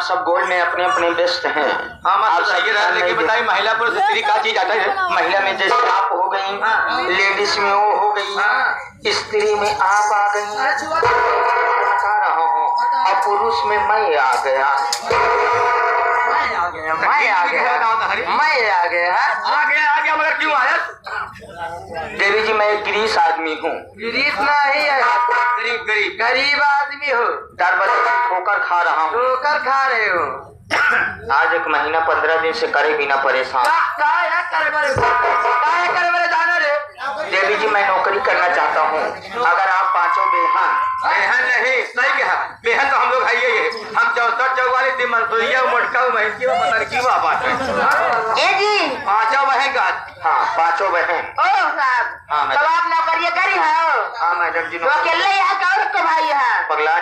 आप सब गोल में अपने अपने व्यस्त हैं। आप सब बताइए महिला पुरुष स्त्री का चीज आता है। महिला में जैसे आप हो गई, लेडीज में वो हो गई, स्त्री में आप आ गई, बता रहा हूँ, और पुरुष में मैं आ गया। मगर क्यों आया? देवी जी मैं एक गिरीश आदमी हूँ। गिरीश नहीं है, गरीब आदमी हो। 4 बजे ठोकर खा रहा हूँ। ठोकर खा रहे हो? आज 1 महीना 15 दिन से करे बिना परेशान। देवी जी मैं नौकरी करना चाहता हूँ, अगर आप 5 बेहन नहीं, नहीं कहा बेहन तो हम लोग है ये हम 64 44 दिन मंसूरिया मोटका महंगी की बात है। ए जी 5 बहन का। हाँ 5 बहन। ओ साहब, हाँ तब आप नौकरी करी हो? हाँ मैडम जी। तो अकेले यहाँ का और भाई है? पगला